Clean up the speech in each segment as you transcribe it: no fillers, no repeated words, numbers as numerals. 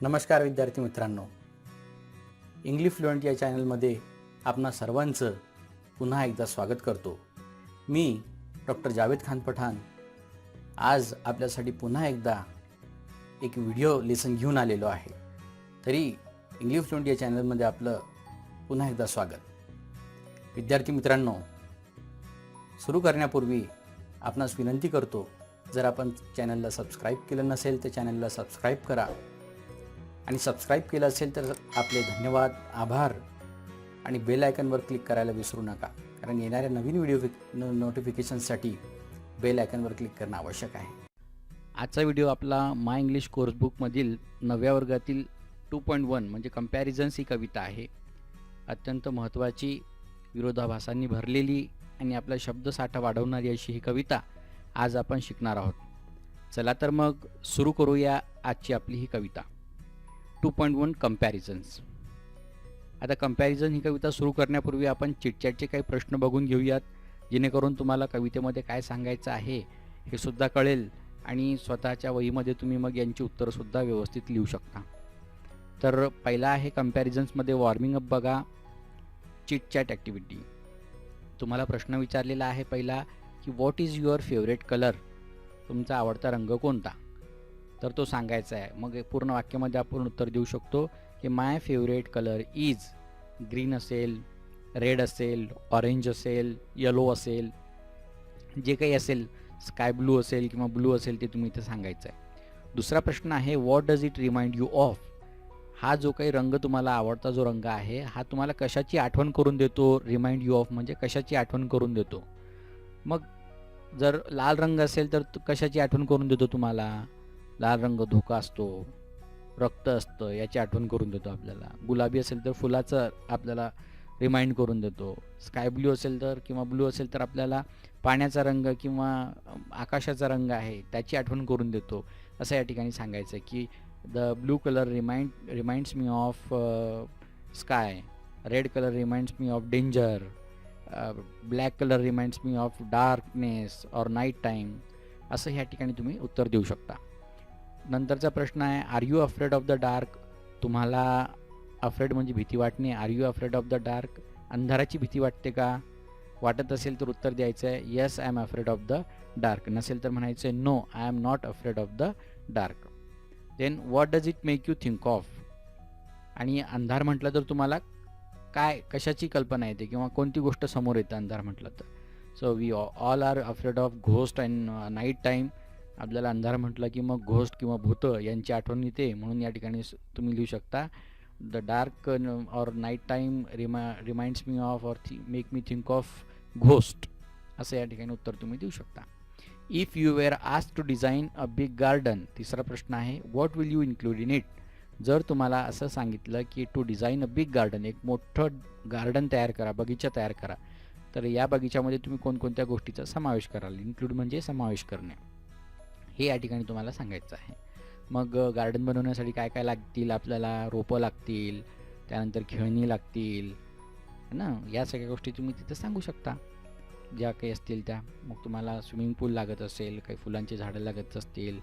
नमस्कार विद्यार्थी मित्रांनो, इंग्लिश फ्लुएंट या चॅनलमध्ये आपणा सर्वांचं पुन्हा एकदा स्वागत करतो. मी डॉक्टर जावेद खान पठाण आज आपल्यासाठी पुन्हा एकदा एक व्हिडिओ लेसन घेऊन आलेलो आहे. तरी इंग्लिश फ्लुएंट या चॅनलमध्ये आपलं पुन्हा एकदा स्वागत. विद्यार्थी मित्रांनो, सुरू करण्यापूर्वी आपणास विनंती करतो, जर आपण चॅनलला सबस्क्राईब केलं नसेल तर चॅनलला सबस्क्राईब करा आणि सबस्क्राईब केलं असेल तर आपले धन्यवाद, आभार आणि बेल आयकॉनवर क्लिक करायला विसरू नका, कारण येणाऱ्या नवीन व्हिडिओ नोटिफिकेशनसाठी बेल आयकॉनवर क्लिक करणं आवश्यक आहे. आजचा व्हिडिओ आपला माय इंग्लिश कोर्सबुकमधील 9व्या वर्गातील 2.1 म्हणजे कंपॅरिझन्स ही कविता आहे. अत्यंत महत्त्वाची, विरोधाभासांनी भरलेली आणि आपला शब्दसाठा वाढवणारी अशी ही कविता आज आपण शिकणार आहोत. चला तर मग सुरू करूया आजची आपली ही कविता. 2.1 कंपॅरिझन्स. आता कंपॅरिझन ही कविता सुरू करण्यापूर्वी आपण चिटचॅटचे काही प्रश्न बघून घेऊयात, जेणेकरून तुम्हाला कवितेमध्ये काय सांगायचं आहे हे सुद्धा कळेल आणि स्वतःच्या वहीमध्ये तुम्ही मग यांची उत्तरंसुद्धा व्यवस्थित लिहू शकता. तर पहिला आहे कंपॅरिझन्समध्ये वॉर्मिंग अप. बघा, चिटचॅट ॲक्टिव्हिटी. तुम्हाला प्रश्न विचारलेला आहे पहिला की what is your favourite colour, तुमचा आवडता रंग कोणता, तर तो सांगायचा आहे. मग पूर्ण वाक्यामध्ये आपण उत्तर देऊ शकतो की माय फेवरेट कलर इज ग्रीन असेल, रेड असेल, ऑरेंज असेल, येलो असेल, जे काही असेल, स्काय ब्लू असेल किंवा ब्लू असेल ते तुम्ही इथे सांगायचं आहे. दुसरा प्रश्न आहे what does it remind you of. हा जो काही रंग तुम्हाला आवडता जो रंग आहे हा तुम्हाला कशाची आठवण करून देतो. रिमाइंड यू ऑफ म्हणजे कशाची आठवण करून देतो. मग जर लाल रंग असेल तर कशाची आठवण करून देतो तुम्हाला. लाल रंग धोका असतो, रक्त असतं, याची आठवण करून देतो आपल्याला. गुलाबी असेल तर फुलाचं आपल्याला रिमाइंड करून देतो. स्काय ब्लू असेल तर किंवा ब्लू असेल तर आपल्याला पाण्याचा रंग किंवा आकाशाचा रंग आहे त्याची आठवण करून देतो. असं या ठिकाणी सांगायचं आहे की the blue colour reminds me of sky, red colour reminds me of danger, black colour reminds me of darkness or night time. असं ह्या ठिकाणी तुम्ही उत्तर देऊ शकता. नंतरचा प्रश्न आहे are you afraid of the dark. तुम्हाला अफ्रेड म्हणजे भीती वाटणे. Are you afraid of the dark, अंधाराची भीती वाटते का. वाटत असेल तर उत्तर द्यायचं आहे yes I am afraid of the dark. नसेल तर म्हणायचं आहे no I am not afraid of the dark. Then what does it make you think of. आणि अंधार म्हटलं तर तुम्हाला काय कशाची कल्पना येते किंवा कोणती गोष्ट समोर येते अंधार म्हटलं तर. So we all are afraid of ghost and night time. आपल्याला अंधार म्हटलं की मग घोस्ट किंवा भूतं यांची आठवण येते, म्हणून या ठिकाणी तुम्ही लिहू शकता the dark or night time reminds me of or make me think of ghost. असं या ठिकाणी उत्तर तुम्ही देऊ शकता. If you were asked to design a big garden. तिसरा प्रश्न आहे what will you include in it. जर तुम्हाला असं सांगितलं की to design a big garden, एक मोठं गार्डन तयार करा, बगीचा तयार करा, तर या बगीच्यामध्ये तुम्ही कोणकोणत्या गोष्टीचा समावेश कराल. इन्क्लूड म्हणजे समावेश करणे, हे या ठिकाणी तुम्हाला सांगायचं आहे. मग गार्डन बनवण्यासाठी काय काय लागतील आपल्याला. रोपं लागतील, त्यानंतर खेळणी लागतील ना, या सगळ्या गोष्टी तुम्ही तिथे सांगू शकता ज्या काही असतील त्या. मग तुम्हाला स्विमिंग पूल लागत असेल, काही फुलांची झाडं लागत असतील.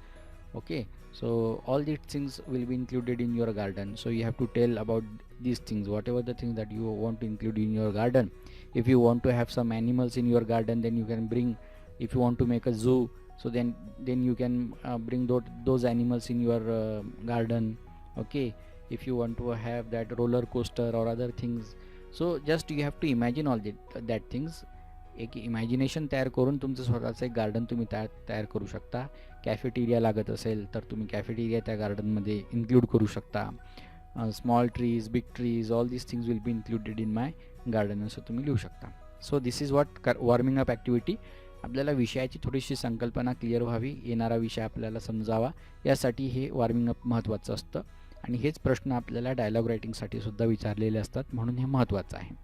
Okay, so all these things will be included in your garden. So you have to tell about these things, whatever the things that you want to include in your garden. If you want to have some animals in your garden, then you can bring. If you want to make a zoo, so then you can bring those animals in your garden. Okay, if you want to have that roller coaster or other things, so just you have to imagine all that things. एक imagination तयार करून तुमचं स्वतःचं एक garden तुम्ही तयार करू शकता. कॅफेटेरिया लागत असेल तर तुम्ही कॅफेटेरिया त्या गार्डनमध्ये इन्क्लूड करू शकता. Small trees, big trees, all these things will be included in my garden असं तुम्ही लिहू शकता. So this is what warming up activity. आपल्याला विषयाची थोडीशी संकल्पना क्लिअर व्हावी, येणारा विषय आपल्याला समजावा, यासाठी हे वॉर्मिंग अप महत्त्वाचं असतं. आणि हेच प्रश्न आपल्याला डायलॉग रायटिंगसाठी सुद्धा विचारलेले असतात, म्हणून हे महत्त्वाचं आहे.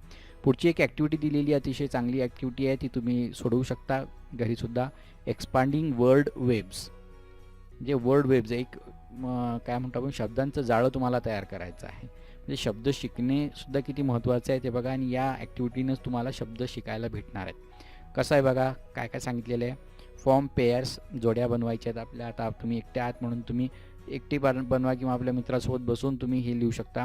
पुढची एक ॲक्टिव्हिटी दिलेली अतिशय चांगली ॲक्टिव्हिटी आहे, ती तुम्ही सोडवू शकता घरीसुद्धा. Expanding word webs. जे वर्ड वेब्स एक काय म्हणतो आपण शब्दांचं जाळं तुम्हाला तयार करायचं आहे. म्हणजे शब्द शिकणे सुद्धा किती महत्त्वाचं आहे ते बघा. आणि या ॲक्टिव्हिटीनंच तुम्हाला शब्द शिकायला भेटणार आहेत. कसं आहे बघा, काय काय सांगितलेलं आहे. फॉर्म पेअर्स, जोड्या बनवायच्या आहेत आपल्या. आता तुम्ही एकटे आहात म्हणून तुम्ही एकटी बनवा किंवा आपल्या मित्रासोबत बसून तुम्ही हे लिहू शकता.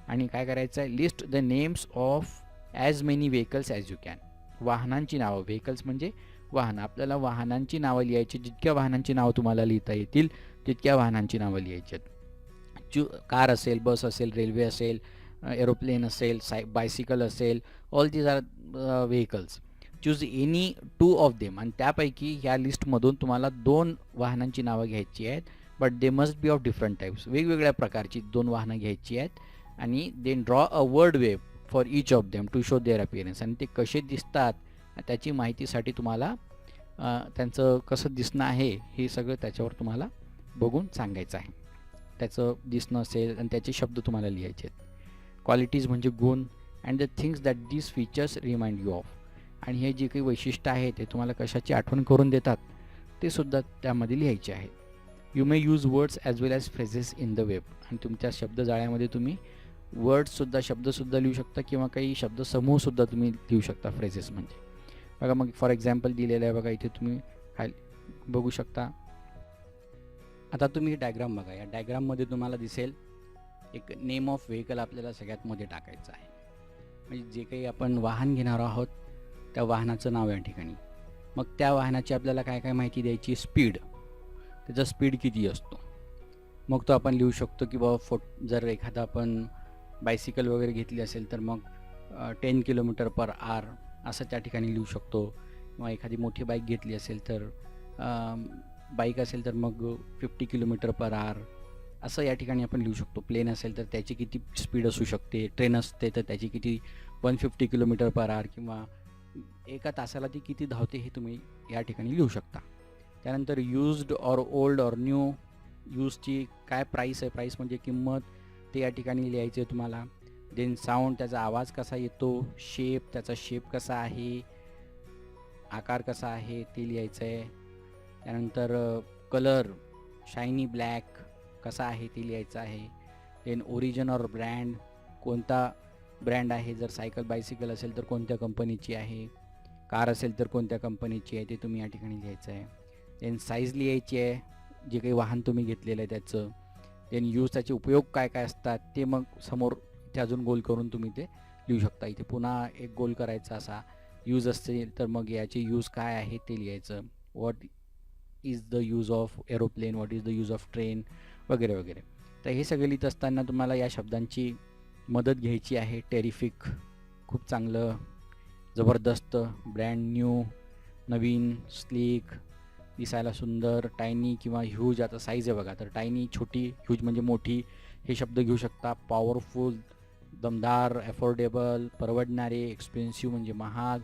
आणि काय करायचं आहे, list the names of as many vehicles as you can. वाहनांची नावं, व्हेकल्स म्हणजे वाहन, आपल्याला वाहनांची नावं लिहायची. जितक्या वाहनांची नावं तुम्हाला लिहिता येतील तितक्या वाहनांची नावं लिहायची आहेत. कार असेल, बस असेल, रेल्वे असेल, एरोप्लेन असेल, बायसिकल असेल, all these are vehicles. Choose any 2 of them. आणि त्यापैकी ह्या लिस्टमधून तुम्हाला 2 वाहनांची नावं घ्यायची आहेत. But they must be of different types. वेगवेगळ्या प्रकारची 2 वाहनं घ्यायची आहेत. आणि then draw a word web for each of them to show their appearance. आणि ते कसे दिसतात त्याची माहितीसाठी तुम्हाला त्यांचं कसं दिसणं आहे हे सगळं त्याच्यावर तुम्हाला बघून सांगायचं आहे. त्याचं दिसणं असेल आणि त्याचे शब्द तुम्हाला लिहायचे आहेत. क्वालिटीज म्हणजे गुण. And the things that these features remind you of. आणि हे जे काही वैशिष्ट्य आहे ते तुम्हाला कशाची आठवण करून देतात ते सुद्धा त्यामध्ये लिहायचे आहे. You may use words as well as phrases in the web. आणि तुमच्या शब्दजाळ्यामध्ये तुम्ही वर्ड्ससुद्धा, शब्दसुद्धा लिहू शकता किंवा काही शब्दसमूहसुद्धा तुम्ही लिहू शकता फ्रेजेस म्हणजे. बघा मग फॉर एक्झाम्पल दिलेलं आहे बघा इथे तुम्ही बघू शकता. आता तुम्ही डायग्राम बघा. या डायग्राममध्ये तुम्हाला दिसेल एक नेम ऑफ व्हेकल आपल्याला सगळ्यात मध्ये टाकायचं आहे. म्हणजे जे काही आपण वाहन घेणार आहोत त्या वाहनाचं नाव या ठिकाणी. मग त्या वाहनाची आपल्याला काय काय माहिती द्यायची. स्पीड, त्याचा स्पीड किती असतो. मग तो आपण लिहू शकतो की बाबा जर एखादा आपण बायसिकल वगैरे घेतली असेल तर मग 10 किलोमीटर पर आवर असं त्या ठिकाणी लिहू शकतो. किंवा एखादी मोठी बाईक घेतली असेल तर बाईक असेल तर मग 50 किलोमीटर पर आवर असं या ठिकाणी आपण लिहू शकतो. प्लेन असेल तर त्याची किती स्पीड असू शकते. ट्रेन असते तर त्याची किती 150 किलोमीटर पर आवर किंवा एका तासाला ती किती धावते हे तुम्ही या ठिकाणी लिहू शकता. त्यानंतर used or old or new. यूजची काय प्राईस आहे, प्राईस म्हणजे किंमत, ते या ठिकाणी लिहायचं आहे तुम्हाला. देन साऊंड, त्याचा आवाज कसा येतो. शेप, त्याचा शेप कसा आहे, आकार कसा आहे ते लिहायचं आहे. त्यानंतर कलर, शायनी ब्लॅक कसा आहे ते लिहायचं आहे. देन ओरिजिन ऑर ब्रँड, कोणता ब्रँड आहे. जर सायकल बायसिकल असेल तर कोणत्या कंपनीची आहे. कार असेल तर कोणत्या कंपनीची आहे ते तुम्ही या ठिकाणी लिहायचं आहे. देन साईज लिहायची आहे, जे काही वाहन तुम्ही घेतलेलं आहे त्याचं. देन यूज, त्याचे उपयोग काय काय असतात ते मग समोर इथे अजून गोल करून तुम्ही ते लिहू शकता. इथे पुन्हा एक गोल करायचा असा. यूज असेल तर मग याचे यूज काय आहे ते लिहायचं. What is the use of aeroplane, what is the use of train वगैरे वगैरे. तर हे सगळे लिहित असताना तुम्हाला या शब्दांची मदत घ्यायची आहे. टेरिफिक, खूप चांगलं, जबरदस्त, ब्रँड न्यू, नवीन, स्लीक, दिसायला सुंदर. टायनी किंवा ह्यूज, आता साईज आहे बघा तर टायनी छोटी, ह्यूज म्हणजे मोठी, हे शब्द घेऊ शकता. पॉवरफुल, दमदार, अफोर्डेबल परवडणारे, एक्सपेन्सिव्ह म्हणजे महाग,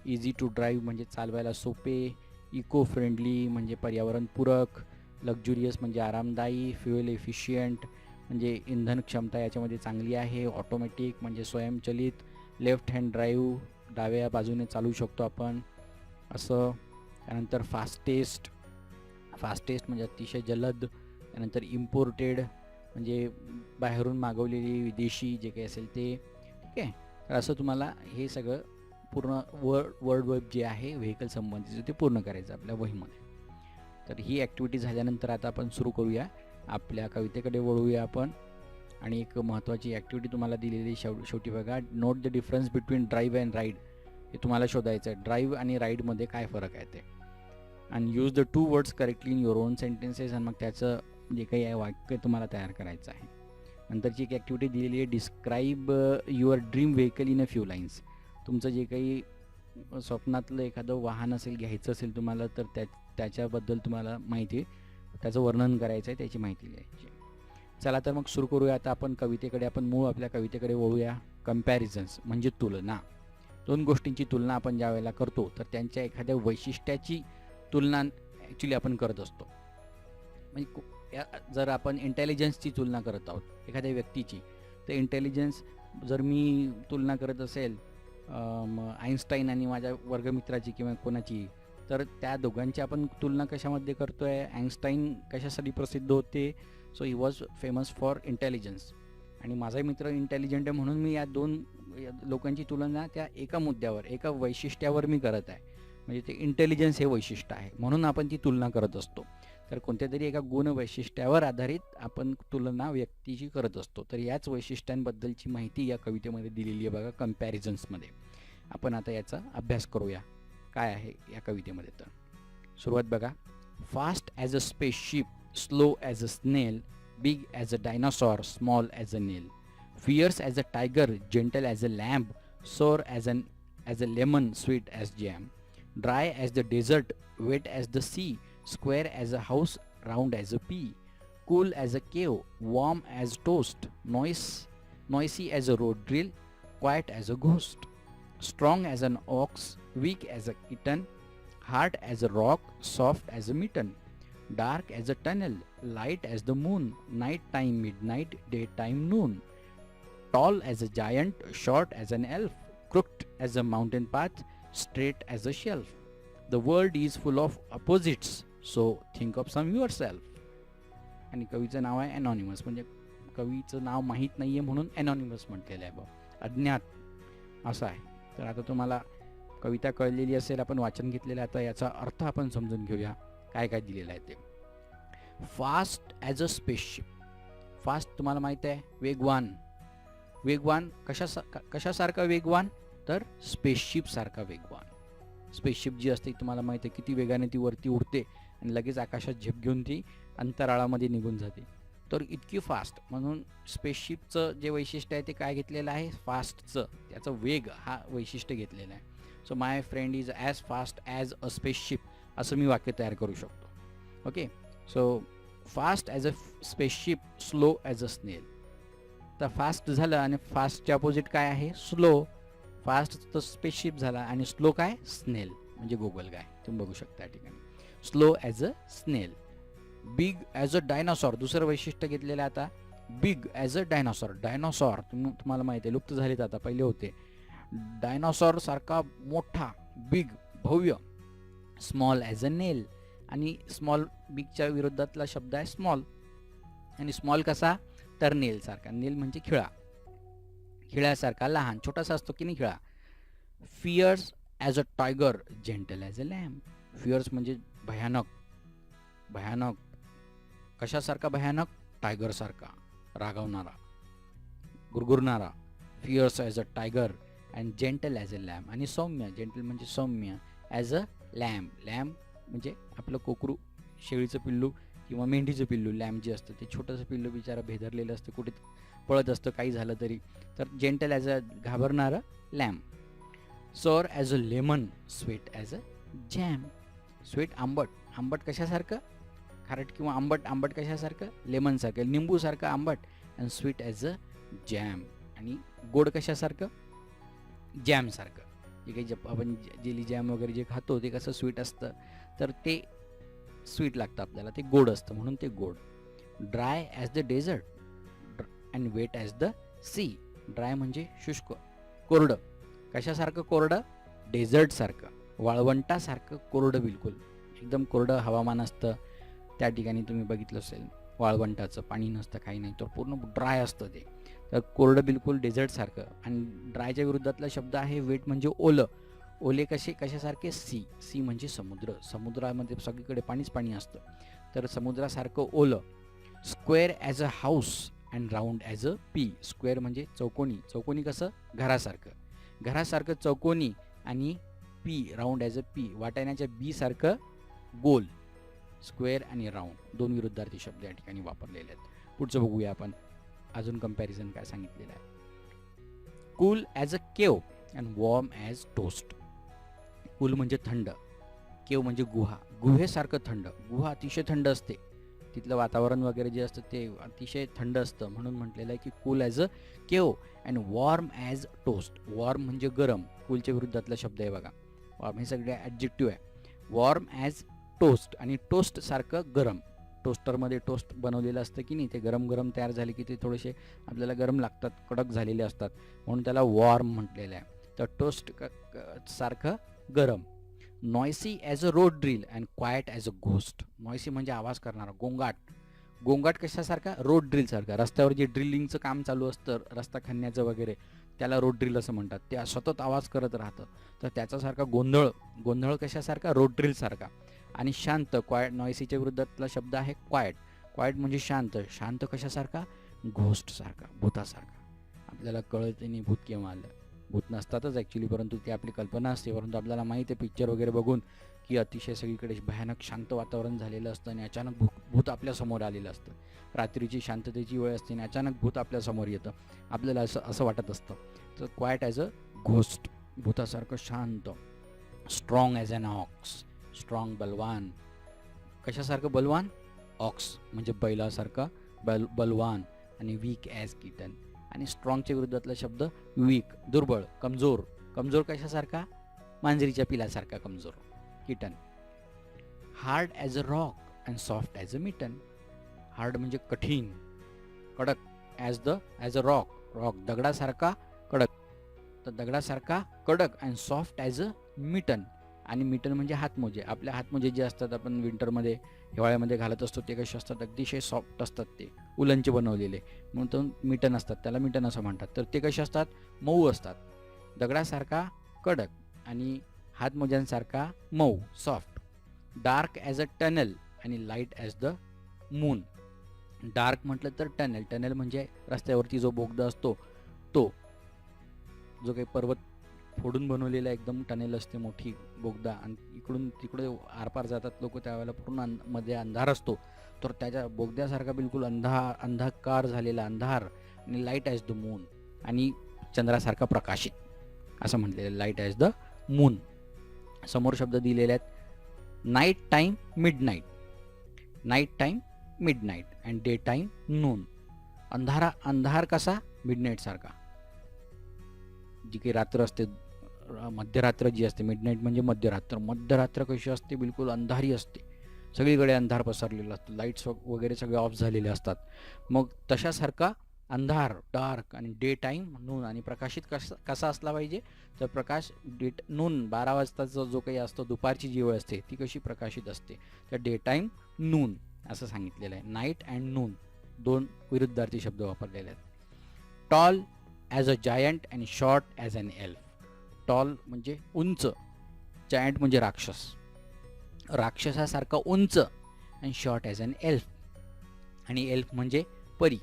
इझी टू ड्राईव्ह म्हणजे चालवायला सोपे, इको फ्रेंडली म्हणजे पर्यावरणपूरक, लक्झुरियस म्हणजे आरामदायी, फ्युएल एफिशियंट म्हणजे इंधन क्षमता याच्यामध्ये चांगली आहे, ऑटोमॅटिक म्हणजे स्वयंचलित, लेफ्ट हँड ड्राईव्ह डाव्या बाजूने चालू शकतो आपण असं. त्यानंतर फास्टेस्ट, फास्टेस्ट म्हणजे अतिशय जलद. त्यानंतर इम्पोर्टेड म्हणजे बाहेरून मागवलेली विदेशी जे काही असेल ते, ठीक आहे. तर असं तुम्हाला हे सगळं पूर्ण वर्ड वेब जे आहे व्हेकल संबंधीचं ते पूर्ण करायचं आपल्या वहीमध्ये. तर ही ॲक्टिव्हिटी झाल्यानंतर आता आपण सुरू करूया, आपल्या कवितेकडे वळूया आपण. आणि एक महत्त्वाची ॲक्टिव्हिटी तुम्हाला दिलेली शेवटी बघा, note the difference between drive and ride. हे तुम्हाला शोधायचं आहे, ड्राईव्ह आणि राईडमध्ये काय फरक आहे ते. आणि use the 2 words correctly in your on sentences. आणि मग त्याचं जे काही आहे वाक्य तुम्हाला तयार करायचं आहे. नंतरची एक ॲक्टिव्हिटी दिलेली आहे, describe your dream vehicle in a few lines. तुमचं जे काही स्वप्नातलं एखादं वाहन असेल, घ्यायचं असेल तुम्हाला, तर त्याच्याबद्दल तुम्हाला माहिती, त्याचं वर्णन करायचं आहे, त्याची माहिती लिहायची. चला तर मग सुरू करूया आता आपण कवितेकडे. आपण मूळ आपल्या कवितेकडे वळूया. कंपॅरिझन्स म्हणजे तुलना. 2 गोष्टींची तुलना आपण ज्या वेळेला करतो तर त्यांच्या एखाद्या वैशिष्ट्याची तुलना ॲक्च्युली आपण करत असतो. म्हणजे जर आपण इंटेलिजन्सची तुलना करत आहोत एखाद्या व्यक्तीची, तर इंटेलिजन्स जर मी तुलना करत असेल आईन्स्टाईन आणि माझ्या वर्गमित्राची किंवा कोणाची, तर त्या दोघांची आपण तुलना कशामध्ये करतो आहे. आईन्स्टाईन कशासाठी प्रसिद्ध होते, so he was famous for intelligence. आणि माझा मित्र इंटेलिजंट आहे म्हणून मी या 2 लोकांची तुलना त्या एका मुद्द्यावर, एका वैशिष्ट्यावर मी करत आहे. म्हणजे ते इंटेलिजन्स हे वैशिष्ट्य आहे म्हणून आपण ती तुलना करत असतो. तर कोणत्या तरी एका गुण वैशिष्ट्यावर आधारित आपण तुलना व्यक्तीची करत असतो. तर याच वैशिष्ट्यांबद्दलची माहिती या कवितेमध्ये दिलेली आहे बघा, कंपॅरिझन्समध्ये. आपण आता याचा अभ्यास करूया काय आहे या कवितेमध्ये. तर सुरुवात बघा. Fast as a spaceship, slow as a snail, big as a dinosaur, small as a nail, fierce as a tiger, gentle as a lamb, sour as a lemon, sweet as jam, dry as the desert, wet as the sea, square as a house, round as a pea, cool as a cave, warm as toast, noisy as a road drill, quiet as a ghost, strong as an ox, weak as a kitten, hard as a rock, soft as a mitten, dark as a tunnel, light as the moon, night time, midnight, daytime, noon, tall as a giant, short as an elf, crooked as a mountain path, straight as a shelf. The world is full of opposites, so think of some yourself. आणि कवीचं नाव आहे anonymous, म्हणजे कवीचं नाव माहीत नाहीये म्हणून anonymous म्हटलेलं आहे बघ, अज्ञात असं आहे. तर आता तुम्हाला कविता कळलेली असेल, आपण वाचन घेतलेलं आहे. आता याचा अर्थ आपण समजून घेऊया काय काय दिलेलं आहे ते. Fast as a spaceship. Fast तुम्हाला माहीत आहे, वेगवान. वेगवान कशासारखा वेगवान, तर स्पेसशिप सारखा वेगवान. स्पेसशिप जी असते तुम्हाला माहिती आहे किती वेगाने ती वरती उडते आणि लगेच आकाशात झेप घेऊन ती अंतराळामध्ये निघून जाते. तर इतकी फास्ट, म्हणून स्पेसशिपचं जे वैशिष्ट्य आहे ते काय घेतलेलं आहे, फास्टचं, त्याचं वेग हा वैशिष्ट्य घेतलेला आहे. So my friend is as fast as a spaceship, असं मी वाक्य तयार करू शकतो. Okay, so fast as a spaceship, slow as a स्नेल. तर फास्ट झालं आणि फास्टचे अपोजिट काय आहे, स्लो. फास्ट तर स्पेसशिप झाला आणि स्लो काय, स्नेल म्हणजे गोगलगाय. तुम्ही बघू शकता या ठिकाणी. Slow as a snail. Big as a dinosaur, दुसरं वैशिष्ट्य घेतलेलं आहे आता. Big as a dinosaur. Dinosaur तुम्हाला माहिती आहे लुप्त झालेत आता, पहिले होते. डायनासॉर सारखा मोठा, बिग, भव्य. स्मॉल ॲज अ नेल, आणि स्मॉल बिगच्या विरोधातला शब्द आहे स्मॉल. आणि स्मॉल कसा, तर नेल सारखा. नेल म्हणजे खिळा, खिळ्यासारखा लहान, छोटासा असतो की नाही खिळा. Fierce as a tiger, gentle as a lamb. Fierce म्हणजे भयानक. भयानक कशासारखा भयानक, टायगर सारखा, रागावणारा, गुरगुरणारा. Fierce as a tiger and gentle as a lamb. आणि सौम्य, जेंटल म्हणजे सौम्य, ॲज अ लॅम्ब. लॅम्ब म्हणजे आपलं कोकरू, शेळीचं पिल्लू किंवा मेंढीचं पिल्लू. लॅम्ब जे असतं ते छोटंसं पिल्लू बिचारा भेदरलेलं असतं, कुठे पळत असतं काही झालं तरी. तर gentle as a घाबरणारं lamb. Sour as a lemon, sweet as a jam. Sweet आंबट, आंबट कशासारखं, खारट किंवा आंबट. आंबट कशासारखं, लेमनसारखं, लिंबूसारखं आंबट. And sweet as a jam. आणि गोड कशासारखं, जॅमसारखं. जे काही आपण जेली जॅम वगैरे जे खातो ते कसं स्वीट असतं, तर ते स्वीट लागतं आपल्याला, ते गोड असतं म्हणून ते गोड. Dry as the desert and wet as the sea. Dry म्हणजे शुष्क, कोरडं. कशासारखं कोरडं, डेझर्टसारखं, वाळवंटासारखं कोरडं, बिलकुल एकदम कोरडं हवामान असतं त्या ठिकाणी. तुम्ही बघितलं असेल वाळवंटाचं, पाणी नसतं काही नाही, तर पूर्ण ड्राय असतं ते. तर कोरडं बिलकुल डेझर्टसारखं. आणि ड्रायच्या विरुद्धातला शब्द आहे वेट म्हणजे ओलं. ओले कशासारखे, सी. सी म्हणजे समुद्र. समुद्रामध्ये सगळीकडे पाणीच पाणी असतं, तर समुद्रासारखं ओलं. Square as a house and round as a P. Square म्हणजे चौकोनी. चौकोनी कसं, घरासारखं. घरासारखं चौकोनी. आणि P, round as a P, वाटाण्याच्या बी सारखं गोल. स्क्वेअर आणि राऊंड दोन विरुद्धार्थी शब्द या ठिकाणी वापरलेले आहेत. पुढचं बघूया आपण अजून कंपॅरिझन काय सांगितलेलं आहे. Cool as a cave and warm as toast. Cool म्हणजे थंड, केव म्हणजे गुहा. गुहेसारखं थंड. गुहा अतिशय थंड असते, तिथलं वातावरण वगैरे जे असतं ते अतिशय थंड असतं, म्हणून म्हटलेलं आहे की cool as a cave and warm as toast. Warm म्हणजे गरम, कूलच्या विरुद्धातला शब्द आहे बघा. वॉर्म हे सगळे ॲडजेक्टिव्ह आहे. वॉर्म ॲज टोस्ट, आणि टोस्ट सारखं गरम. टोस्टरमध्ये टोस्ट बनवलेलं असतं की नाही, ते गरम गरम तयार झाले की ते थोडेसे आपल्याला गरम लागतात, कडक झालेले असतात, म्हणून त्याला वॉर्म म्हटलेलं आहे. तर टोस्ट सारखं गरम. Noisy as a road drill and quiet as a ghost. Noisy म्हणजे आवाज करणारा, गोंगाट. गोंगाट कशासारखा, रोड ड्रिलसारखा. रस्त्यावर जे ड्रिलिंगचं काम चालू असतं, रस्ता खणण्याचं वगैरे, त्याला रोड ड्रिल असं म्हणतात. ते सतत आवाज करत राहतं, तर त्याच्यासारखा गोंधळ. गोंधळ कशासारखा, रोड ड्रिलसारखा. आणि शांत, क्वायट, नॉयसीच्या विरुद्धातला शब्द आहे क्वायट. क्वायट म्हणजे शांत. शांत कशासारखा? घोस्टसारखा, भूतासारखा. आपल्याला कळत नाही भूत केव्हा आलं. भूत नसतातच ॲक्च्युली, परंतु ती आपली कल्पना असते. परंतु आपल्याला माहिती आहे पिक्चर वगैरे बघून की अतिशय सगळीकडे भयानक शांत वातावरण झालेलं असतं आणि अचानक भूत आपल्यासमोर आलेलं असतं. रात्रीची शांततेची वेळ असते आणि अचानक भूत आपल्यासमोर येतं. आपल्याला असं वाटत असतं. तर क्वायट ॲज अ घोस्ट, भूतासारखं शांत. Strong as an ox, strong, बलवान. कशासारखं बलवान? ऑक्स म्हणजे बैलासारखा बलवान. आणि वीक ॲज किटन. आणि स्ट्रॉंगच्या विरुद्धातला शब्द वीक, दुर्बळ, कमजोर. कमजोर कशासारखा? मांजरीच्या पिलासारखा कमजोर, kitten. Hard as a rock and soft as a mitten. Hard म्हणजे कठीण, कडक. ॲज अ रॉक, रॉक दगडासारखा कडक. तर दगडासारखा कडक and soft as a mitten. आणि मिटन म्हणजे हातमोजे. आपल्या हातमोजे जे असतात आपण विंटरमध्ये, हिवाळ्यामध्ये घालत असतो, ते कसे असतात? अतिशय सॉफ्ट असतात, ते उलनचे बनवलेले, म्हणून तो मिटन असतात, त्याला मिटन असं म्हणतात. तर ते कसे असतात? मऊ असतात, दगडासारखा कडक आणि हातमोज्यांसारखा मऊ, soft. Dark as a tunnel आणि light as the moon. Dark म्हटलं तर टनल. टनल म्हणजे रस्त्यावरती जो बोगदा असतो तो, जो काही पर्वत फोडून बनवलेला एकदम टनेल असते, मोठी बोगदा, आणि इकडून तिकडे आरपार जातात लोक, त्यावेळेला पूर्ण मध्ये अंधार असतो. तर त्याच्या बोगद्यासारखा बिलकुल अंधकार झालेला अंधार. आणि लाईट ॲज द मून, आणि चंद्रासारखा प्रकाशित, असं म्हटलेलं, लाईट ॲज द मून. समोर शब्द दिलेले आहेत. Night time, mid night. Night time, mid night and day time, noon. अंधार कसा? मिडनाईट सारखा. जी काही रात्र असते, मध्यरात्र जी असते, मिडनाईट म्हणजे मध्यरात्र. मध्यरात्र कशी असते? बिलकुल अंधारी असते, सगळीकडे अंधार पसरलेला असतो, लाईट्स वगैरे सगळे ऑफ झालेले असतात. मग तशासारखा अंधार, डार्क. आणि डे टाईम, नून. आणि प्रकाशित कसा असला पाहिजे? तर प्रकाश नून, 12 वाजताचा जो काही असतो, दुपारची जी वेळ असते, ती कशी प्रकाशित असते? तर डे टाईम, नून असं सांगितलेलं आहे. नाईट अँड नून, दोन विरुद्धार्थी शब्द वापरलेले आहेत. Tall as a giant and short as an elf. Tall म्हणजे उंच, जायंट म्हणजे राक्षस, राक्षसासारखा उंच, and short as an elf. आणि एल्फ म्हणजे परी,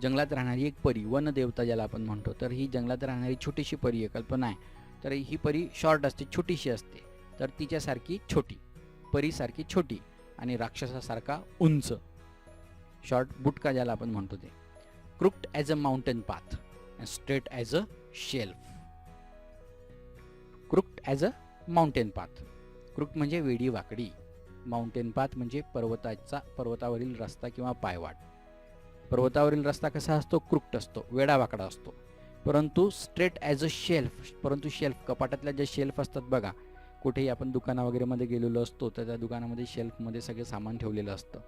जंगलात राहणारी एक परी, वन देवता ज्याला आपण म्हणतो. तर ही जंगलात राहणारी छोटीशी परी आहे, कल्पना आहे. तर ही परी शॉर्ट असते, छोटीशी असते. तर तिच्यासारखी छोटी, परीसारखी छोटी, आणि राक्षसासारखा उंच, शॉर्ट, बुटका ज्याला आपण म्हणतो ते. Crooked as a mountain path and straight as a shelf. Crooked as a mountain path. Crooked म्हणजे वेडी वाकडी, माउंटेन पाथ म्हणजे पर्वतावरील रस्ता किंवा पायवाट. पर्वतावरील रस्ता कसा असतो? क्रुक्ड असतो, वेडावाकडा असतो. परंतु स्ट्रेट ॲज अ शेल्फ. परंतु शेल्फ, कपाटातल्या ज्या शेल्फ असतात बघा, कुठेही आपण दुकाना वगैरेमध्ये गेलेलो असतो, तर त्या दुकानामध्ये शेल्फमध्ये सगळे सामान ठेवलेलं असतं.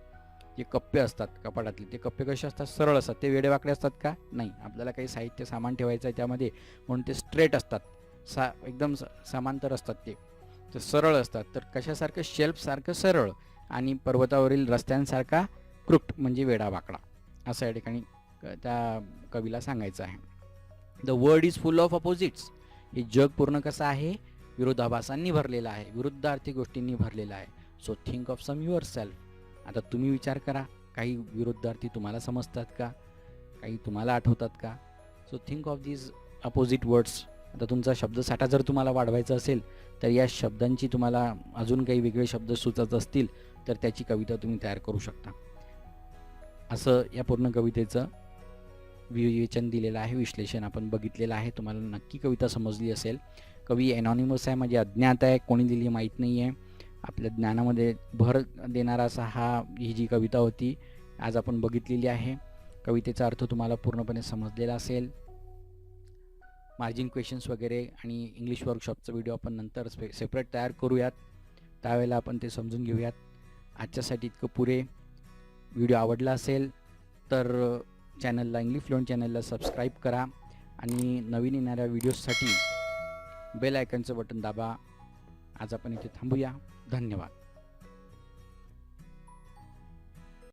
जे कप्पे असतात कपाटातले, ते कप्पे कसे असतात? सरळ असतात. ते वेडेवाकडे असतात का? नाही. आपल्याला काही साहित्य सामान ठेवायचं आहे त्यामध्ये, म्हणून ते स्ट्रेट असतात, एकदम समांतर असतात, ते सरळ असतात. तर कशासारखं? शेल्फसारखं सरळ, आणि पर्वतावरील रस्त्यांसारखा क्रुक्ड म्हणजे वेडावाकडा, असं या ठिकाणी त्या कवीला सांगायचं आहे. The world is full of opposites. हे जग पूर्ण कसं आहे? विरोधाभासांनी भरलेलं आहे, विरुद्धार्थी गोष्टींनी भरलेलं आहे. So think of some yourself. आता तुम्ही विचार करा, काही विरुद्धार्थी तुम्हाला समजतात का? काही तुम्हाला आठवतात का? So think of these opposite words. आता तुमचा शब्दसाठा जर तुम्हाला वाढवायचा असेल, तर या शब्दांची तुम्हाला अजून काही वेगळे शब्द सुचत असतील, तर त्याची कविता तुम्ही तयार करू शकता. असं या पूर्ण कवितेचं विवेचन दिलेलं आहे, विश्लेषण आपण बघितलेलं आहे. तुम्हाला नक्की कविता समजली असेल. कवी एनॉनिमस आहे, म्हणजे अज्ञात आहे, कोणी दिली माहीत नाही आहे. आपल्या ज्ञानामध्ये भर देणारा असा ही जी कविता होती आज आपण बघितलेली आहे. कवितेचा अर्थ तुम्हाला पूर्णपणे समजलेला असेल. मार्जिन क्वेश्चन्स वगैरे आणि इंग्लिश वर्कशॉपचा व्हिडिओ आपण नंतर सेपरेट तयार करूयात, त्यावेळेला आपण ते समजून घेऊयात. आजच्यासाठी इतकं पुरे. व्हिडिओ आवडला असेल तर चॅनलला, इंग्लिश फ्लुएंट चॅनलला सबस्क्राईब करा, आणि नवीन येणाऱ्या व्हिडिओजसाठी बेल आयकॉनचं बटन दाबा. आज आपण इथे थांबूया. धन्यवाद.